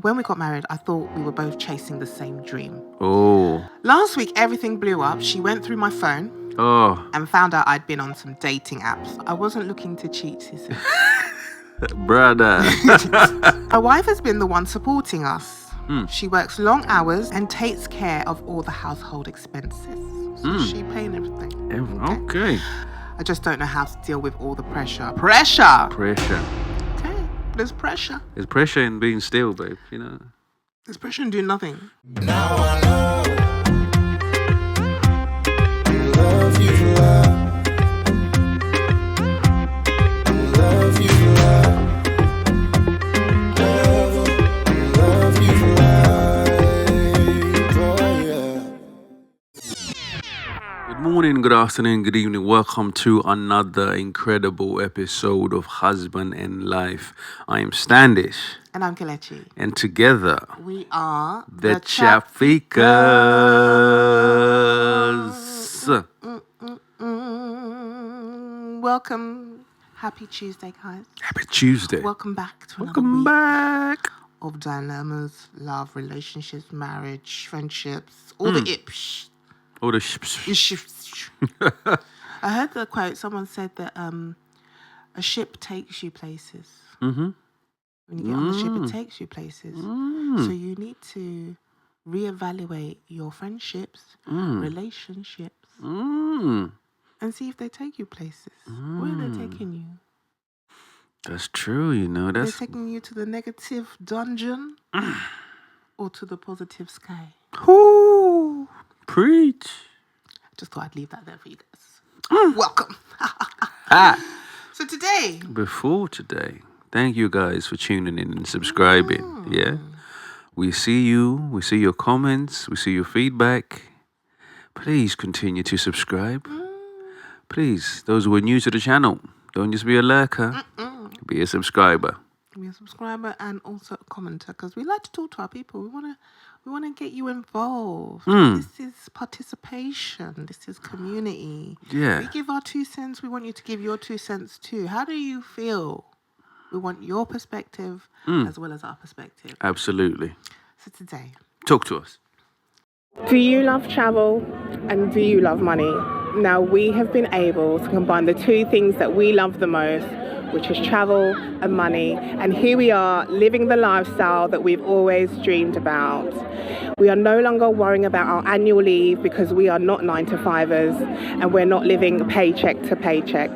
When we got married, I thought we were both chasing the same dream. Oh. Last week, everything blew up. She went through my phone and found out I'd been on some dating apps. I wasn't looking to cheat, she said. Brother. My wife has been the one supporting us. She works long hours and takes care of all the household expenses. So she paying everything. Okay. I just don't know how to deal with all the pressure. Pressure! Pressure. Okay, there's pressure. There's pressure in being still, babe, you know. There's pressure in doing nothing. Now I know love you for love. Love you for love. Love you for life. Oh, yeah. Good morning, good afternoon, good evening. Welcome to another incredible episode of Husband and Life. I am Standish. And I'm Kelechi. And together, We are the Chafikas. Welcome. Happy Tuesday, guys. Happy Tuesday. Welcome back to another Welcome week back. of dilemmas, love, relationships, marriage, friendships, all the ips. Oh, the I heard the quote. Someone said that a ship takes you places. Mm-hmm. When you get on the ship, it takes you places. So you need to reevaluate your friendships, relationships, and see if they take you places. Where are they taking you? That's true, you know. They're That's taking you to the negative dungeon or to the positive sky. Ooh, preach. Just thought I'd leave that there for you guys. Welcome. So today, Before today, thank you guys for tuning in and subscribing. Yeah. We see you. We see your comments. We see your feedback. Please continue to subscribe. Please, those who are new to the channel, don't just be a lurker. Be a subscriber. be a subscriber and also a commenter because we like to talk to our people. We want to get you involved. This is participation. This is community. Yeah. We give our 2 cents. We want you to give your 2 cents too. How do you feel? We want your perspective as well as our perspective. Absolutely. So today, Talk to us. do you love travel and do you love money? Now, we have been able to combine the two things that we love the most, which is travel and money. And here we are living the lifestyle that we've always dreamed about. We are no longer worrying about our annual leave because we are not 9-to-5ers and we're not living paycheck to paycheck.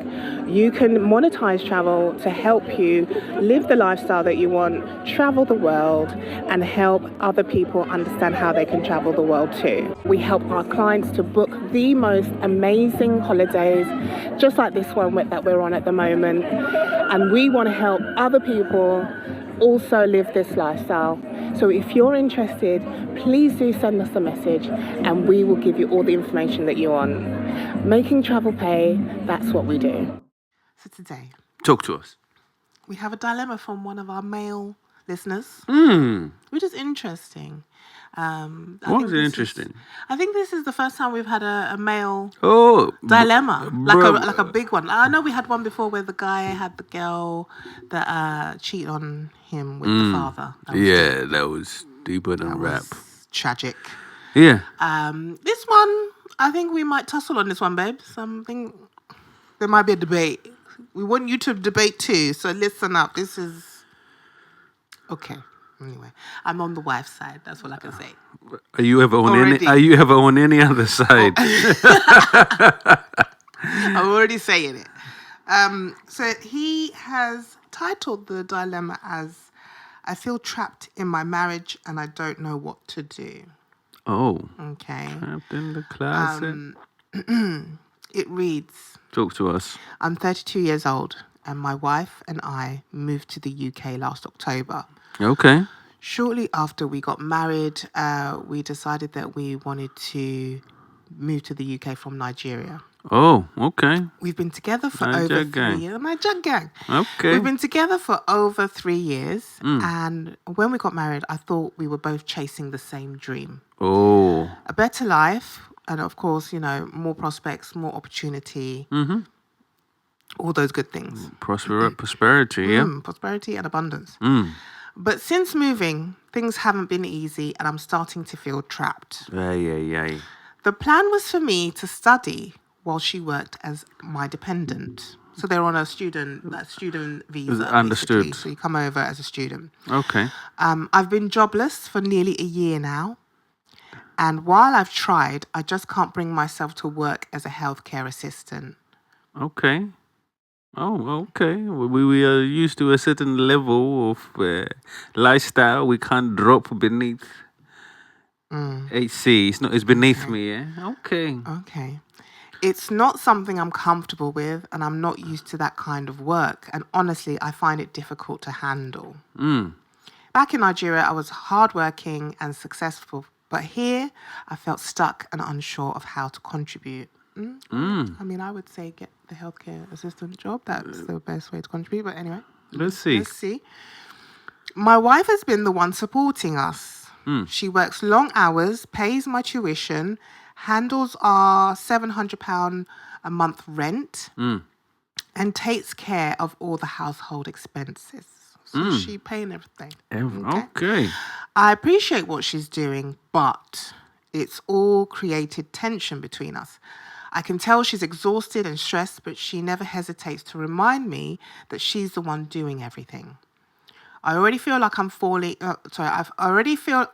You can monetize travel to help you live the lifestyle that you want, travel the world, and help other people understand how they can travel the world too. We help our clients to book the most amazing holidays, just like this one that we're on at the moment. And we want to help other people also live this lifestyle. So if you're interested, please do send us a message and we will give you all the information that you want. Making travel pay, that's what we do. So today, Talk to us. we have a dilemma from one of our male listeners, which is interesting. Why is it interesting? I think this is the first time we've had a male dilemma. dilemma, like a big one. I know we had one before where the guy had the girl that cheated on him with the father. That was deeper than rap. Tragic. Yeah. This one, I think we might tussle on this one, babe. Something there might be a debate. We want you to debate too, so listen up. This is okay. Anyway, I'm on the wife's side. That's all I can say. Are you ever on Already. any other side? I'm already saying it. So he has titled the dilemma as "I feel trapped in my marriage and I don't know what to do." Oh. Okay. Trapped in the closet. It reads, Talk to us. I'm 32 years old and my wife and I moved to the UK last October. Okay. Shortly after we got married, we decided that we wanted to move to the UK from Nigeria. Oh, okay. We've been together for Niger over gang. 3 years. Niger gang. Okay. We've been together for over 3 years. And when we got married, I thought we were both chasing the same dream. Oh. A better life. And of course, more prospects, more opportunity. All those good things. Prosperity, yeah. Prosperity and abundance. But since moving, things haven't been easy and I'm starting to feel trapped. Aye. The plan was for me to study while she worked as my dependent. So they're on a student visa. Understood. Basically. So you come over as a student. Okay. I've been jobless for nearly a year now. And while I've tried, I just can't bring myself to work as a healthcare assistant. Okay. Oh, okay. We are used to a certain level of lifestyle. We can't drop beneath HC. It's beneath me, yeah? Okay. Okay. It's not something I'm comfortable with, and I'm not used to that kind of work. And honestly, I find it difficult to handle. Back in Nigeria, I was hardworking and successful. But here, I felt stuck and unsure of how to contribute. I mean, I would say get the healthcare assistant job. That's the best way to contribute. But anyway, Let's see. My wife has been the one supporting us. She works long hours, pays my tuition, handles our £700 a month rent, and takes care of all the household expenses. So she paying everything. Okay. I appreciate what she's doing, but it's all created tension between us. I can tell she's exhausted and stressed, but she never hesitates to remind me that she's the one doing everything. I already feel like I'm I already feel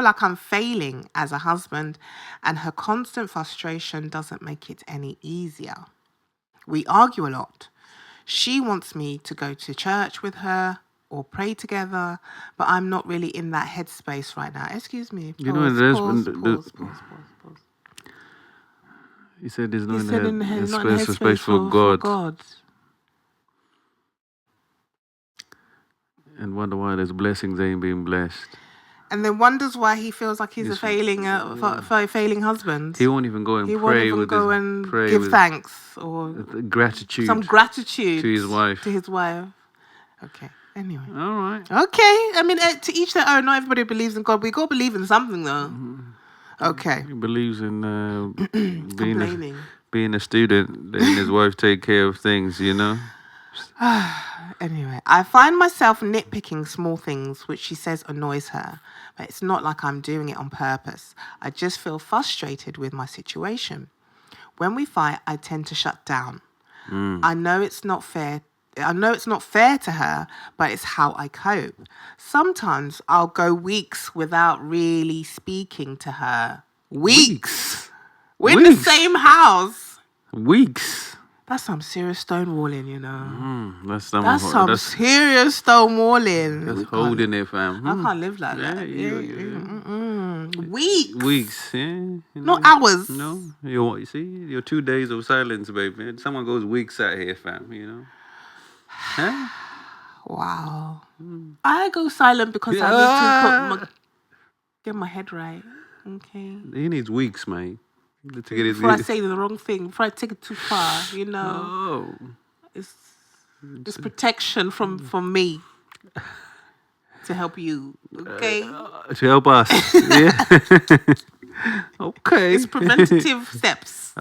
like I'm failing as a husband, and her constant frustration doesn't make it any easier. We argue a lot. She wants me to go to church with her or pray together, but I'm not really in that headspace right now. Excuse me. Pause. He said there's no He said in the space for God. And wonder why there's blessings ain't being blessed. And then wonders why he feels like he's a failing husband. He won't even go and He pray won't even with go his, and pray give with thanks or gratitude. some gratitude to his wife. Okay. Anyway. All right. Okay. I mean, to each their own. Not everybody believes in God. We got to believe in something, though. Okay. He believes in Complaining. being a student, letting his wife take care of things, you know? Anyway, I find myself nitpicking small things which she says annoys her, but it's not like I'm doing it on purpose. I just feel frustrated with my situation. When we fight, I tend to shut down. I know it's not fair to her, but it's how I cope. Sometimes I'll go weeks without really speaking to her. Weeks. We're in the same house. Weeks. That's some serious stonewalling, you know. That's some serious stonewalling. That's holding it, fam. I can't live like that. Weeks. Weeks, yeah. Not hours. No. You see, your 2 days of silence, baby. Someone goes weeks out here, fam, you know. Huh? Wow. I go silent because I need to get my head right. Okay. He needs weeks, mate. To get Before I say the wrong thing, before I take it too far, you know. Oh. It's protection from me to help you, okay? To help us. Yeah. Okay. It's preventative steps.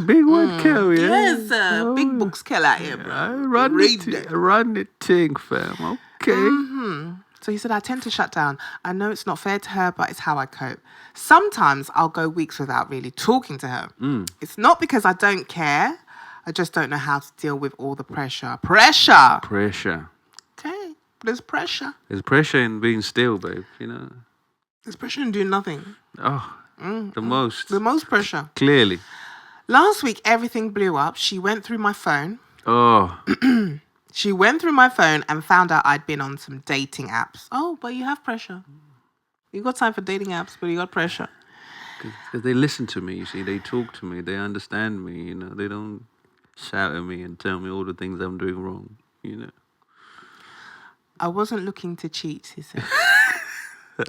Big word kill, yeah. Yes, big books kill out here, bro. Run the thing, fam. Okay. So he said, I tend to shut down. I know it's not fair to her, but it's how I cope. Sometimes I'll go weeks without really talking to her. It's not because I don't care. I just don't know how to deal with all the pressure. Pressure. Okay. There's pressure. There's pressure in being still, babe, you know. There's pressure in doing nothing. Oh, the most. The most pressure. Clearly. Last week, everything blew up. She went through my phone. Oh. She went through my phone and found out I'd been on some dating apps. Oh, but you have pressure. You got time for dating apps, but you got pressure. Because they listen to me, you see. They talk to me. They understand me, you know. They don't shout at me and tell me all the things I'm doing wrong, you know. I wasn't looking to cheat, he said.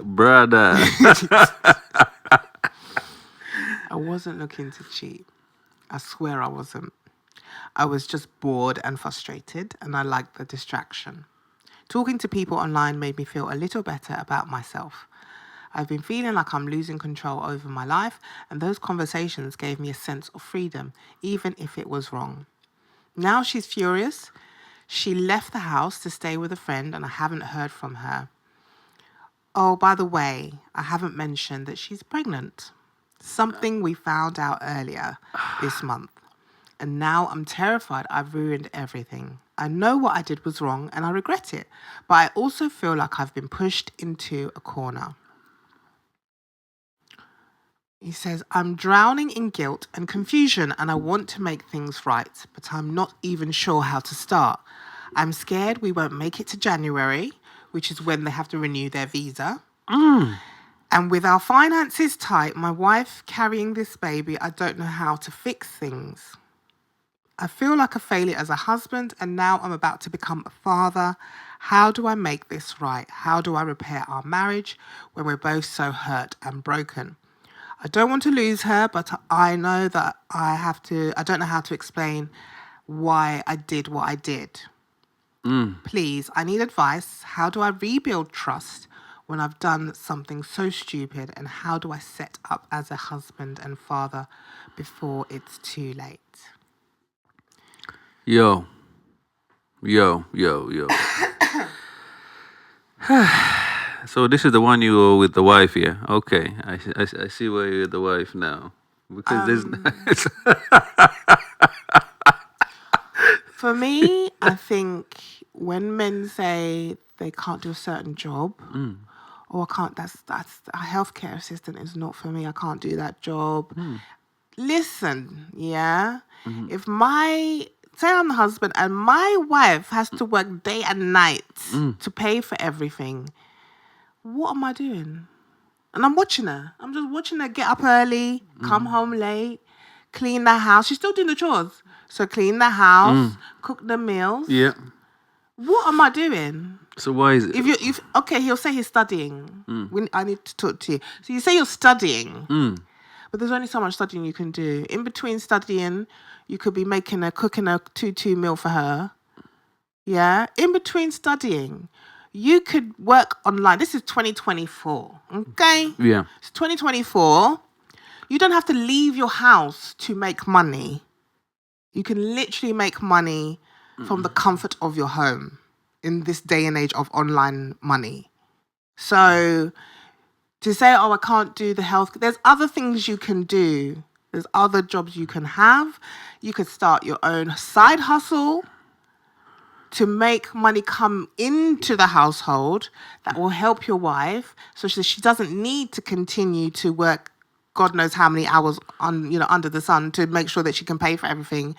Brother. I wasn't looking to cheat. I swear I wasn't. I was just bored and frustrated, and I liked the distraction. Talking to people online made me feel a little better about myself. I've been feeling like I'm losing control over my life, and those conversations gave me a sense of freedom, even if it was wrong. Now she's furious. She left the house to stay with a friend and I haven't heard from her. Oh, by the way, I haven't mentioned that she's pregnant. Something we found out earlier this month. And now I'm terrified I've ruined everything. I know what I did was wrong and I regret it. But I also feel like I've been pushed into a corner. He says, I'm drowning in guilt and confusion and I want to make things right, but I'm not even sure how to start. I'm scared we won't make it to January, which is when they have to renew their visa. And with our finances tight, my wife carrying this baby, I don't know how to fix things. I feel like a failure as a husband and now I'm about to become a father. How do I make this right? How do I repair our marriage when we're both so hurt and broken? I don't want to lose her, but I know that I don't know how to explain why I did what I did. Please, I need advice. How do I rebuild trust when I've done something so stupid? And how do I set up as a husband and father before it's too late? Yo. So this is the one you were with the wife, yeah? Okay, I see why you're with the wife now. Because there's... For me, I think when men say they can't do a certain job, or I can't, that's a healthcare assistant is not for me. I can't do that job. Listen, yeah. If say I'm the husband and my wife has to work day and night to pay for everything, what am I doing? And I'm watching her. I'm just watching her get up early, come home late, clean the house. She's still doing the chores. So clean the house, cook the meals. Yeah. What am I doing? So why is it... If okay, he'll say he's studying. I need to talk to you. So you say you're studying, but there's only so much studying you can do. In between studying, you could be cooking a 2-2 meal for her. Yeah. In between studying, you could work online. This is 2024. Okay. Yeah. It's 2024. You don't have to leave your house to make money. You can literally make money from the comfort of your home in this day and age of online money. So to say, oh, I can't do the health, there's other things you can do. There's other jobs you can have. You could start your own side hustle to make money come into the household that will help your wife so she doesn't need to continue to work God knows how many hours under the sun to make sure that she can pay for everything.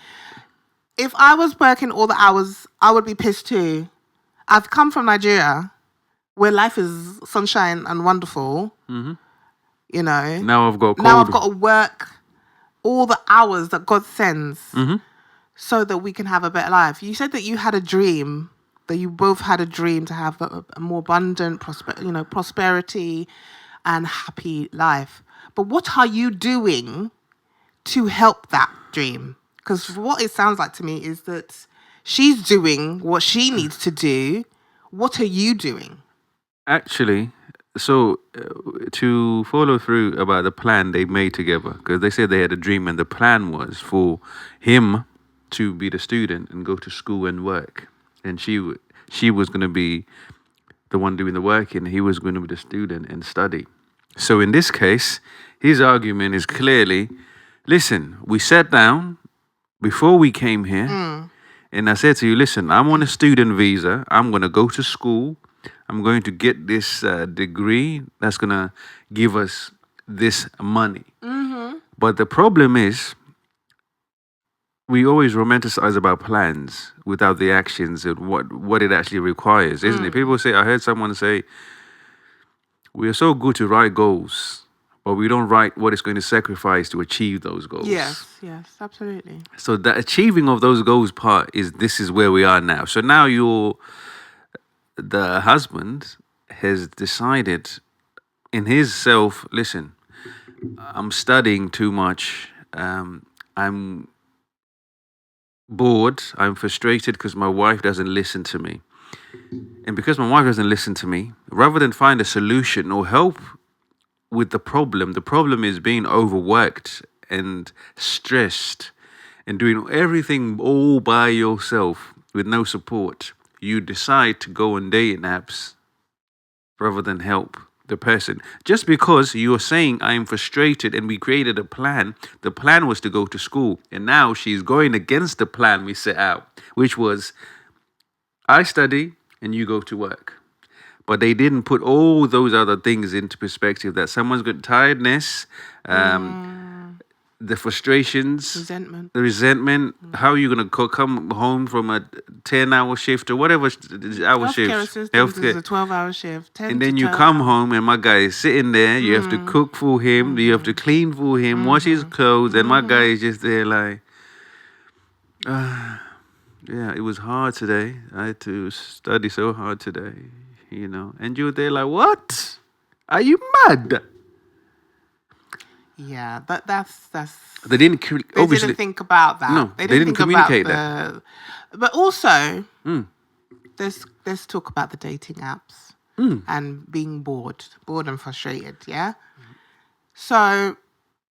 If I was working all the hours, I would be pissed too. I've come from Nigeria, where life is sunshine and wonderful. You know. Now I've got to work all the hours that God sends so that we can have a better life. You said that you had a dream, that you both had a dream to have a more abundant, prosperity and happy life. But what are you doing to help that dream? Because what it sounds like to me is that she's doing what she needs to do. What are you doing? Actually, so to follow through about the plan they made together, because they said they had a dream and the plan was for him to be the student and go to school and work. And she was going to be the one doing the work and he was going to be the student and study. So in this case, his argument is clearly, listen, we sat down before we came here and I said to you, listen, I'm on a student visa. I'm going to go to school. I'm going to get this degree that's going to give us this money. But the problem is, we always romanticize about plans without the actions and what it actually requires, isn't it? People say, I heard someone say, we are so good to write goals, but we don't write what it's going to sacrifice to achieve those goals. Yes, absolutely. So the achieving of those goals part this is where we are now. So now the husband has decided in his self, listen, I'm studying too much. I'm bored. I'm frustrated because my wife doesn't listen to me. And because my wife doesn't listen to me, rather than find a solution or help with the problem is being overworked and stressed and doing everything all by yourself. with no support, you decide to go on dating apps rather than help the person. Just because you're saying I'm frustrated and we created a plan, the plan was to go to school. And now she's going against the plan we set out, which was I study and you go to work. But they didn't put all those other things into perspective, that someone's got tiredness, the frustrations, Resentment. the resentment. How are you going to come home from a 10-hour shift or whatever hour Healthcare shift? assistant is a 12-hour shift. 10 And to then you 12 come hours. home and my guy is sitting there. You have to cook for him. You have to clean for him, wash his clothes. And my guy is just there like, yeah, it was hard today. I had to study so hard today, you know. And you're there like, what? Are you mad? Yeah, that's. They didn't, They obviously. didn't think about that. No, they didn't think communicate about But also, let's talk about the dating apps and being bored and frustrated. Yeah. So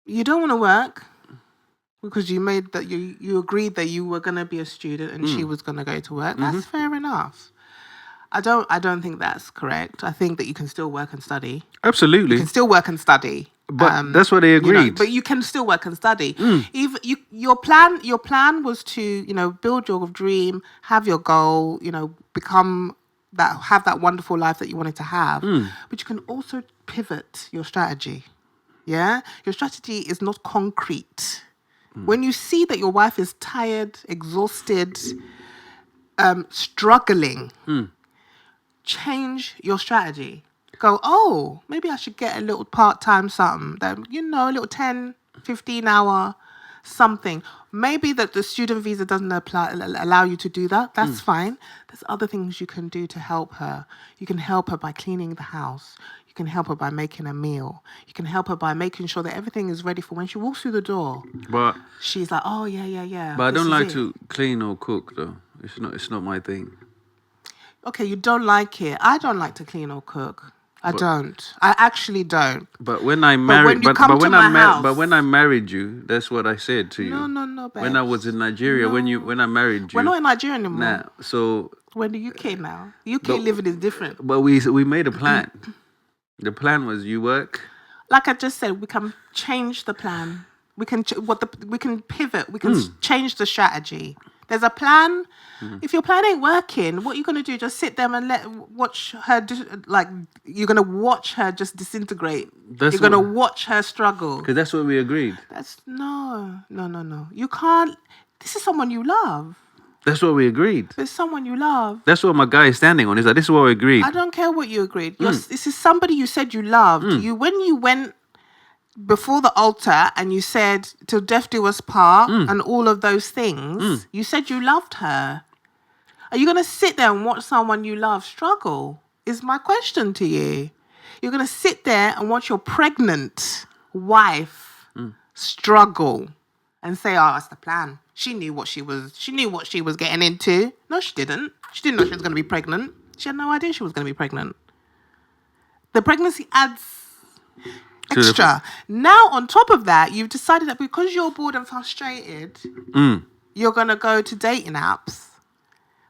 you don't want to work because you made that you agreed that you were going to be a student and she was going to go to work. That's fair enough. I don't think that's correct. I think that you can still work and study. Absolutely. You can still work and study. But that's what they You know, agreed. but you can still work and study. Even your plan was to build your dream, have your goal, have that wonderful life that you wanted to have. But you can also pivot your strategy. Yeah, your strategy is not concrete. When you see that your wife is tired, exhausted, struggling, change your strategy. Go, oh, maybe I should get a little part-time something, that, a little 10, 15 hour something. Maybe that the student visa doesn't allow you to do that. That's fine. There's other things you can do to help her. You can help her by cleaning the house. You can help her by making a meal. You can help her by making sure that everything is ready for when she walks through the door. But She's like, oh, yeah. But I this don't is like it. to clean or cook though. It's not my thing. Okay, you don't like it. I don't like to clean or cook. I don't. I actually don't. But when I married, when you come to my house- but when I married you, that's what I said to you. No, babe. When I was in Nigeria, when I married you. We're not in Nigeria anymore. Nah, so. We're in the UK now. UK living is different. But we made a plan. The plan was you work. Like I just said, we can change the plan. We can we can pivot. We can change the strategy. There's a plan. If your plan ain't working, what are you gonna do? Just sit there and watch her you're gonna watch her just disintegrate. You're gonna watch her struggle. Because that's what we agreed. That's no. You can't. This is someone you love. That's what we agreed. It's someone you love. That's what my guy is standing on. Is that this is what we agreed. I don't care what you agreed. This is somebody you said you loved. When you went before the altar and you said till death do us part and all of those things, you said you loved her. Are you going to sit there and watch someone you love struggle? Is my question to you. You're going to sit there and watch your pregnant wife struggle and say, oh, that's the plan. She knew what she was getting into. No, she didn't. She didn't know she was going to be pregnant. She had no idea she was going to be pregnant. The pregnancy adds extra. Now, on top of that, you've decided that because you're bored and frustrated, you're going to go to dating apps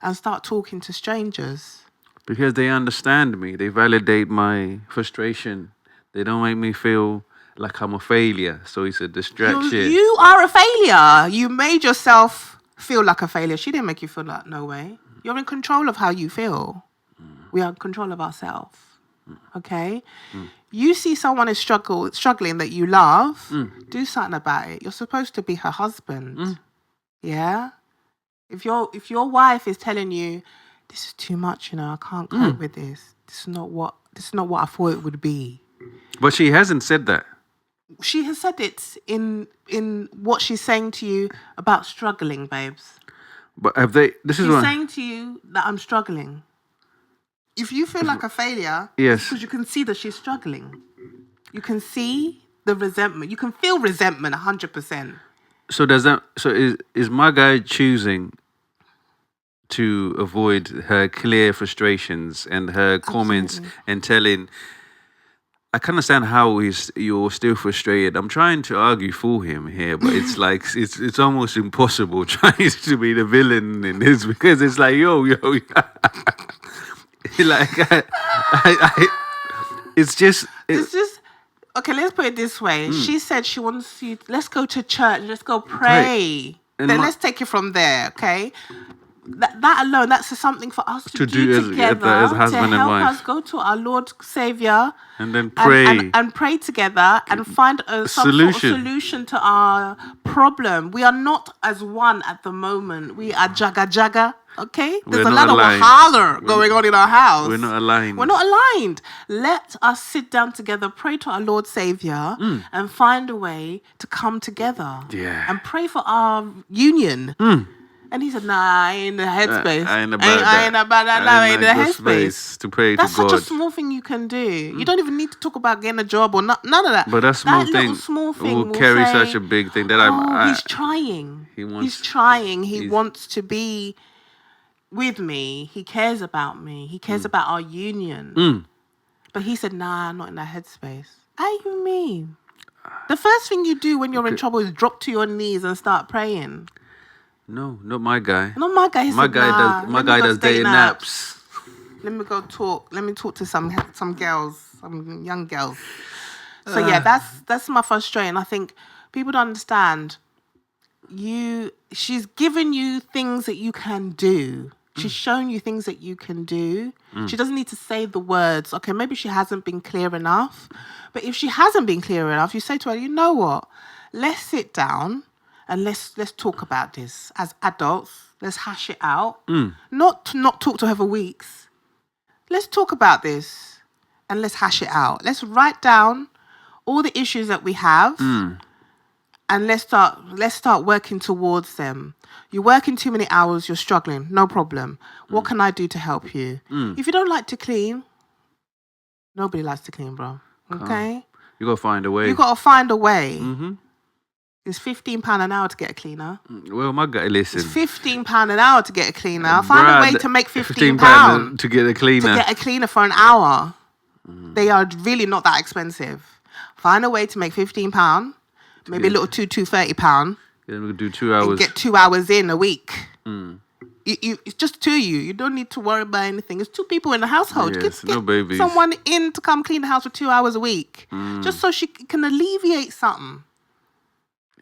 and start talking to strangers. Because they understand me. They validate my frustration. They don't make me feel like I'm a failure. So it's a distraction. You are a failure. You made yourself feel like a failure. She didn't make you feel like, no way. You're in control of how you feel. We are in control of ourselves. Okay? You see someone is struggling that you love, do something about it. You're supposed to be her husband. Yeah? If your wife is telling you, this is too much, I can't cope with this. This is not what I thought it would be. But she hasn't said that. She has said it in what she's saying to you about struggling, babes. But have they? She's saying to you that I'm struggling. If you feel like a failure, yes, because you can see that she's struggling. You can see the resentment. You can feel resentment 100%. So is my guy choosing to avoid her clear frustrations and her comments and telling? I can understand how you're still frustrated. I'm trying to argue for him here, but it's like it's almost impossible trying to be the villain in this because it's like yo, like it's just It's just okay. Let's put it this way. She said she wants you. Let's go to church. Let's go pray. And Then let's take it from there. Okay. That alone, that's something for us to do together as husband to and help wife. us go to our Lord Savior and then pray and pray together and find some sort of solution to our problem. We are not as one at the moment. We are jaga. Okay, there's We're a not lot aligned. of wahala going on in our house. We're not aligned. We're not aligned. Let us sit down together, pray to our Lord Savior, and find a way to come together. Yeah. And pray for our union. And he said, nah, I ain't in the headspace. I ain't about that. I ain't in the like headspace. to pray That's to God. such a small thing you can do. You don't even need to talk about getting a job or none of that. But that small thing small thing will will carry say, such a big thing that he's trying. He's trying. He wants to be with me. He cares about me. He cares about our union. But he said, nah, I'm not in that headspace. How you mean? The first thing you do when you're in trouble is drop to your knees and start praying. No, not my guy. Not my guy. He My said, guy nah, does. My guy does day naps. Let me go talk. Let me talk to some girls, some young girls. So yeah, that's my frustration. I think people don't understand. She's given you things that you can do. She's shown you things that you can do. She doesn't need to say the words. Okay, maybe she hasn't been clear enough. But if she hasn't been clear enough, you say to her, you know what? Let's sit down and let's talk about this as adults. Let's hash it out. Not talk to her for weeks. Let's talk about this and let's hash it out. Let's write down all the issues that we have and let's start working towards them. You're working too many hours, you're struggling, no problem. What can I do to help you? If you don't like to clean, nobody likes to clean, bro. Okay? You gotta find a way. You gotta find a way. It's £15 an hour to get a cleaner. Well, my guy, listen. It's £15 an hour to get a cleaner. Find a way to make £15 to get a cleaner. To get a cleaner for an hour. They are really not that expensive. Find a way to make £15, maybe a little £230. Then we'll do 2 hours. And get 2 hours in a week. It's just two of you. You don't need to worry about anything. It's two people in the household. Yes, get no babies. someone in to come clean the house for 2 hours a week. Just so she can alleviate something.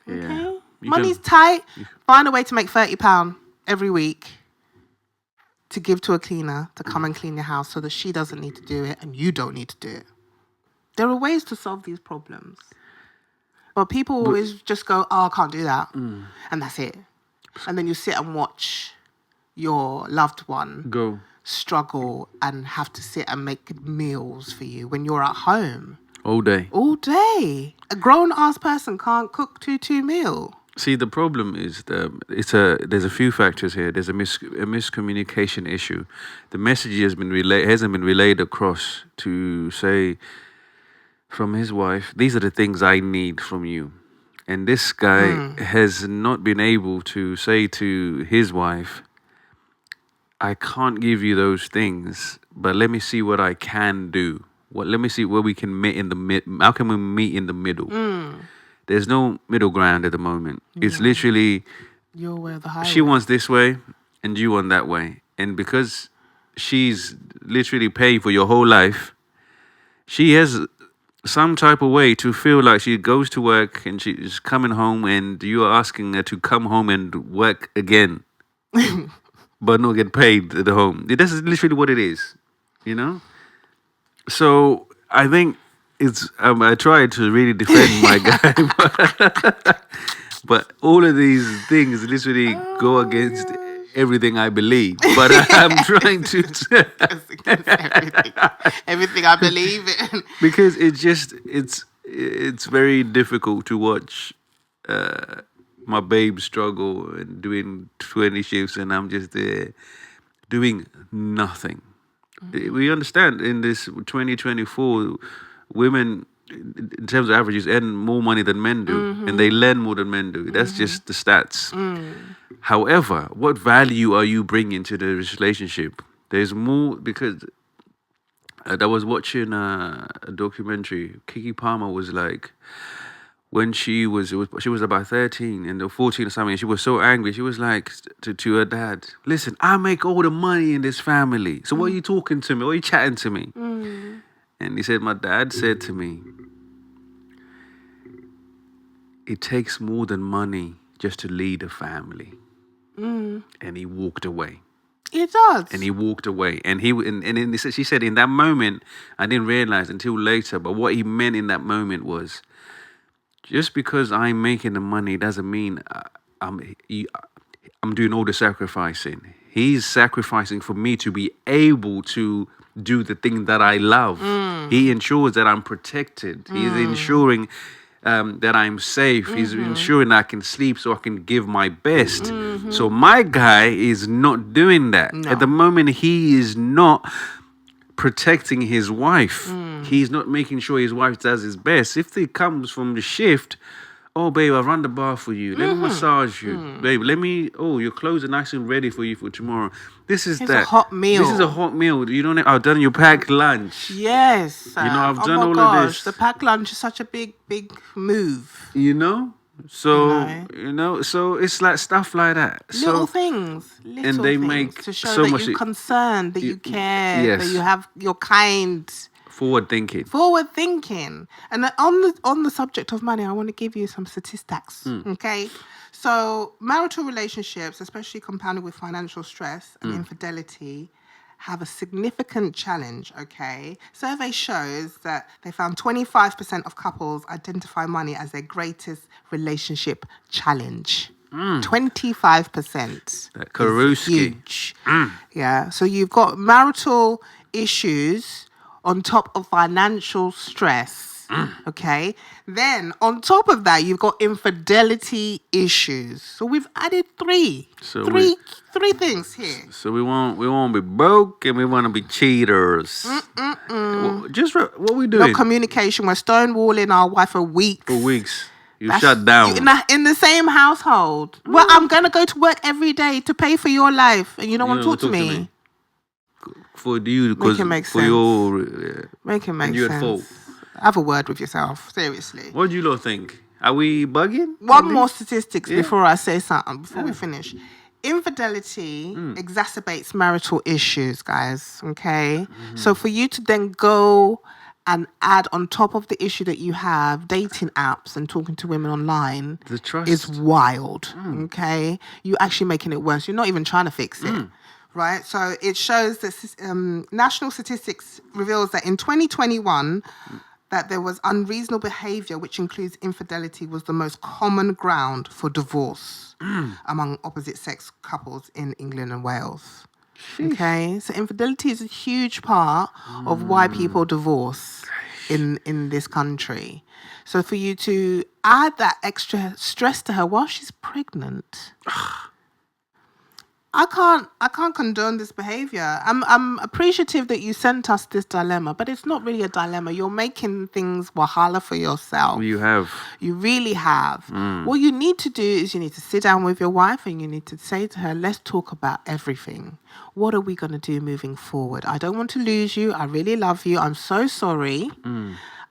Okay? Yeah. Money's tight. Find a way to make £30 every week to give to a cleaner to come and clean your house so that she doesn't need to do it and you don't need to do it. There are ways to solve these problems. But people always just go, oh, I can't do that. And that's it. And then you sit and watch your loved one Go. struggle and have to sit and make meals for you when you're at home. All day. All day. A grown-ass person can't cook two meal. See, the problem is there's a few factors here. There's a miscommunication issue. The message hasn't been relayed across to say from his wife, these are the things I need from you. And this guy has not been able to say to his wife, I can't give you those things, but let me see what I can do. Let me see where we can meet in the mid. How can we meet in the middle? There's no middle ground at the moment. It's literally Your way of the highway. she wants this way and you want that way. And because she's literally paying for your whole life, she has some type of way to feel like she goes to work and she's coming home and you are asking her to come home and work again, but not get paid at the home. That's literally what it is, you know? So I think it's, I try to really defend my guy, but all of these things literally go against everything I believe. But I'm trying to... everything I believe in. Because it's very difficult to watch my babe struggle and doing 20 shifts and I'm just there doing nothing. We understand in this 2024, women, in terms of averages, earn more money than men do. And they learn more than men do. That's just the stats. However, what value are you bringing to the relationship? There's more, because I was watching a documentary. Kiki Palmer was like, when she was about 13 and 14 or something, and she was so angry. She was like to her dad, "Listen, I make all the money in this family. So what are you talking to me? What are you chatting to me?" And he said, "My dad said to me, it takes more than money just to lead a family." And he walked away. It does. And he walked away. And then she said, in that moment, I didn't realize until later, but what he meant in that moment was, just because I'm making the money doesn't mean I'm doing all the sacrificing. He's sacrificing for me to be able to do the thing that I love. He ensures that I'm protected. He's ensuring that I'm safe. He's ensuring I can sleep so I can give my best. So my guy is not doing that. No. At the moment, he is not protecting his wife. He's not making sure his wife does his best. If it comes from the shift, "Oh, babe, I'll run the bar for you. Let me massage you. Babe, your clothes are nice and ready for you for tomorrow." This is It's that. a hot meal. This is a hot meal. You don't. I've done your packed lunch. Yes. I've done oh my all gosh, of this. The packed lunch is such a big move. So so it's like stuff like that. Little So things. Little and they things make to show so that much- you're concerned, that you care, yes. that you have, you're kind. forward thinking. Forward thinking. And on the subject of money, I want to give you some statistics. Okay. So marital relationships, especially compounded with financial stress and infidelity, have a significant challenge. Okay. Survey shows that they found 25% of couples identify money as their greatest relationship challenge. 25%. That is Karuski. huge. Yeah. So you've got marital issues on top of financial stress. Okay. Then on top of that, you've got infidelity issues. So we've added three things here. So we won't be broke and we want to be cheaters. What we doing? No communication. We're stonewalling our wife for weeks. For weeks. You That's- shut down. in the same household. Well, I'm gonna go to work every day to pay for your life, and you don't want to talk to me. For you, because Make it make for sense. your Make it make and you at sense. fault. Have a word with yourself, seriously. What do you lot think? Are we bugging? One more statistics before I say something, before we finish. Infidelity exacerbates marital issues, guys, okay? So for you to then go and add on top of the issue that you have, dating apps and talking to women online The trust. is wild, okay? You're actually making it worse. You're not even trying to fix it. Right, so it shows that national statistics reveals that in 2021, that there was unreasonable behaviour, which includes infidelity, was the most common ground for divorce among opposite-sex couples in England and Wales. Okay, so infidelity is a huge part of why people divorce in this country. So for you to add that extra stress to her while she's pregnant. I can't condone this behavior. I'm appreciative that you sent us this dilemma, but it's not really a dilemma. You're making things wahala for yourself. You have. You really have. What you need to do is you need to sit down with your wife and you need to say to her, let's talk about everything. What are we going to do moving forward? I don't want to lose you. I really love you. I'm so sorry.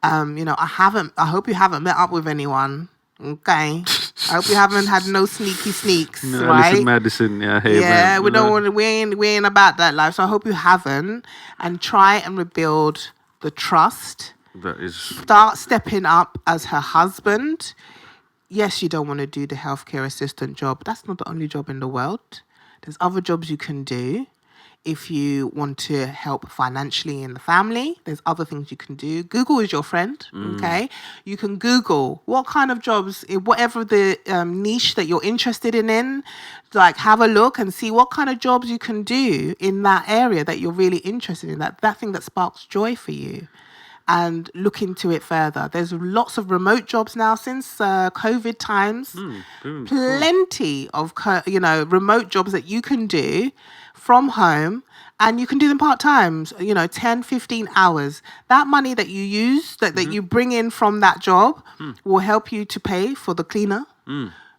I hope you haven't met up with anyone. Okay. I hope you haven't had no sneaky sneaks, No, right? Listen, Madison. Yeah, hey, Yeah, man. we don't want to. We ain't about that life. So I hope you haven't, and try and rebuild the trust. That is. Start stepping up as her husband. Yes, you don't want to do the healthcare assistant job. That's not the only job in the world. There's other jobs you can do. If you want to help financially in the family, there's other things you can do. Google is your friend, okay? You can Google what kind of jobs, whatever the niche that you're interested in, like have a look and see what kind of jobs you can do in that area that you're really interested in, that thing that sparks joy for you. And look into it further. There's lots of remote jobs now since COVID times. Plenty of remote jobs that you can do from home, and you can do them part-time, 10, 15 hours. That money that you use, that you bring in from that job will help you to pay for the cleaner,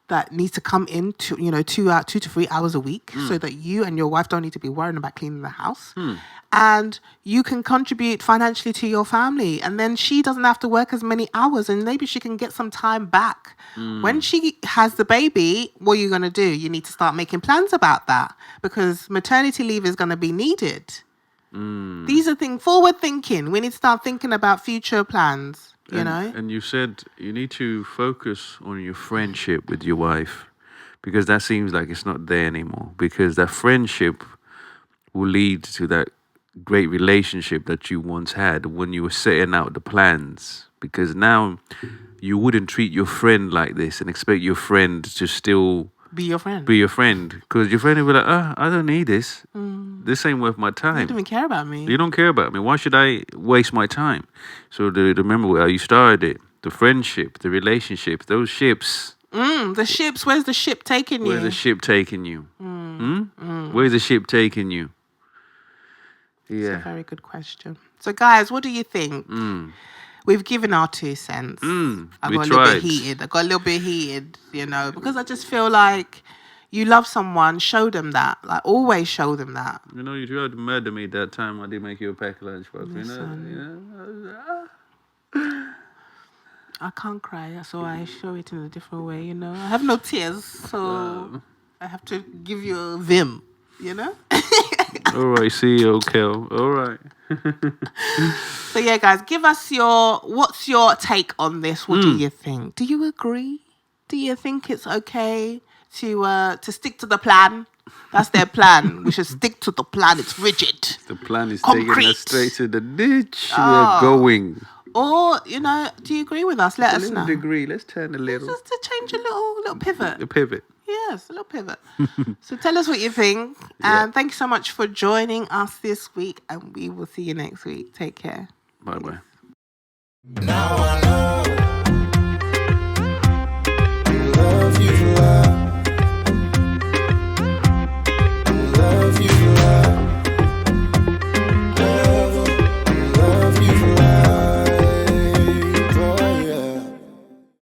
that needs to come in to 2 to 3 hours a week, so that you and your wife don't need to be worrying about cleaning the house, and you can contribute financially to your family, and then she doesn't have to work as many hours, and maybe she can get some time back. When she has the baby, what are you going to do? You need to start making plans about that, because maternity leave is going to be needed. These are forward thinking. We need to start thinking about future plans. And you said you need to focus on your friendship with your wife, because that seems like it's not there anymore. Because that friendship will lead to that great relationship that you once had when you were setting out the plans. Because now you wouldn't treat your friend like this and expect your friend to still Be your friend. Because your friend will be like, I don't need this. This ain't worth my time. You don't even care about me. You don't care about me. Why should I waste my time? So remember how you started it. The friendship, the relationships, those ships. The ships. Where's the ship taking you? Where's the ship taking you? Where's the ship taking you? It's a very good question. So, guys, what do you think? We've given our 2 cents. I got a little bit heated, because I just feel like you love someone, show them that. Like, always show them that. You tried to murder me that time I did make you a pack lunch for I can't cry, so I show it in a different way, I have no tears, so I have to give you a vim, All right, see you, Kel. All right. So yeah, guys, give us what's your take on this? What do you think? Do you agree? Do you think it's okay to stick to the plan? That's their plan. We should stick to the plan. It's rigid. The plan is Concrete. taking us straight to the ditch. We're going. Or, do you agree with us? Let us know. Degree. Let's turn a little. Just to change a little pivot. A pivot. Yes, a little pivot. So tell us what you think. And thank you so much for joining us this week. And we will see you next week. Take care. Bye-bye.